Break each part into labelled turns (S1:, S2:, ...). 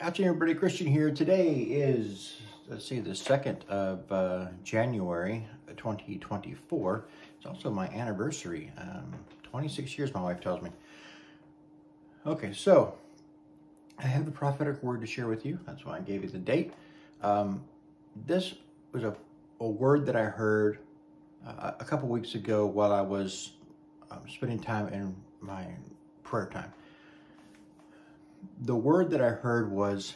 S1: Afternoon, everybody. Christian here. Today is, let's see, the 2nd of January 2024. It's also my anniversary. 26 years, my wife tells me. Okay, so I have a prophetic word to share with you. That's why I gave you the date. This was a word that I heard a couple weeks ago while I was spending time in my prayer time. The word that I heard was,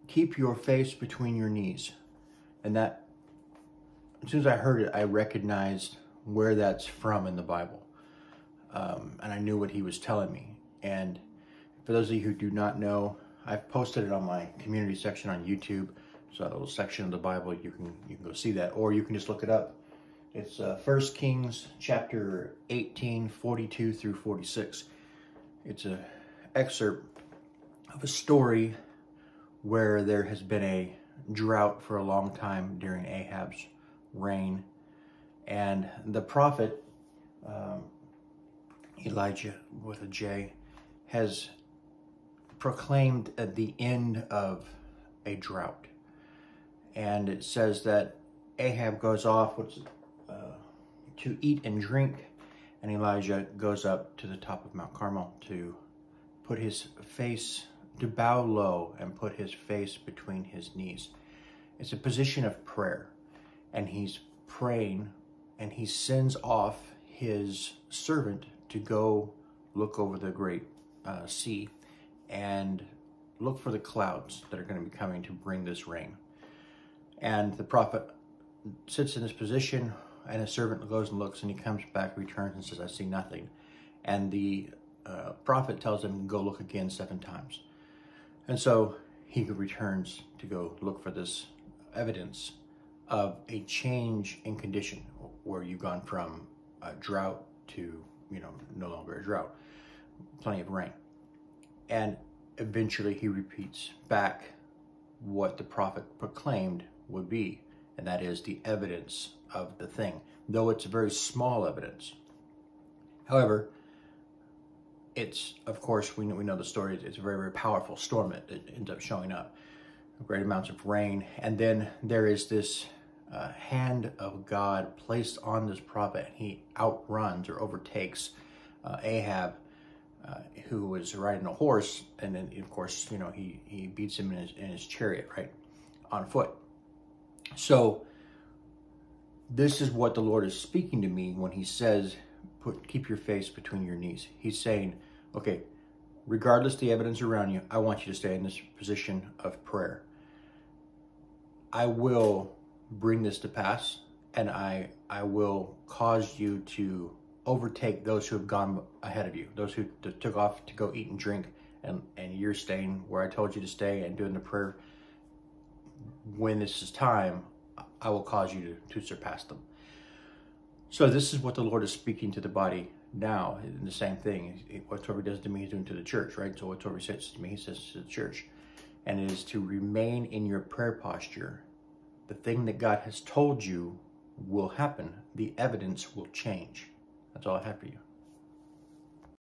S1: keep your face between your knees. And that, as soon as I heard it, I recognized where that's from in the Bible. And I knew what he was telling me. And for those of you who do not know, I've posted it on my community section on YouTube. So a little section of the Bible, you can go see that, or you can just look it up. It's 1 Kings chapter 18, 42 through 46. It's an excerpt of a story where there has been a drought for a long time during Ahab's reign. And the prophet, Elijah with a J, has proclaimed at the end of a drought. And it says that Ahab goes off to eat and drink, and Elijah goes up to the top of Mount Carmel to put his face, to bow low and put his face between his knees. It's a position of prayer. And he's praying, and he sends off his servant to go look over the great sea and look for the clouds that are going to be coming to bring this rain. And the prophet sits in this position, and his servant goes and looks, and he comes back, returns, and says, I see nothing. And the prophet tells him, go look again 7 times. And so he returns to go look for this evidence of a change in condition, where you've gone from a drought to, no longer a drought, plenty of rain. And eventually he repeats back what the prophet proclaimed would be, and that is the evidence of the thing, though it's a very small evidence. However, it's, of course, we know the story, it's a very, very powerful storm that ends up showing up, great amounts of rain, and then there is this hand of God placed on this prophet. He outruns or overtakes Ahab, who was riding a horse, and then, of course, he beats him in his chariot, right, on foot. So this is what the Lord is speaking to me when he says, keep your face between your knees. He's saying, okay, regardless of the evidence around you, I want you to stay in this position of prayer. I will bring this to pass, and I will cause you to overtake those who have gone ahead of you, those who took off to go eat and drink, and you're staying where I told you to stay and doing the prayer. When this is time, I will cause you to surpass them. So this is what the Lord is speaking to the body now. The same thing. Whatever he does to me, he's doing to the church, right? So whatever he says to me, he says to the church. And it is to remain in your prayer posture. The thing that God has told you will happen. The evidence will change. That's all I have for you.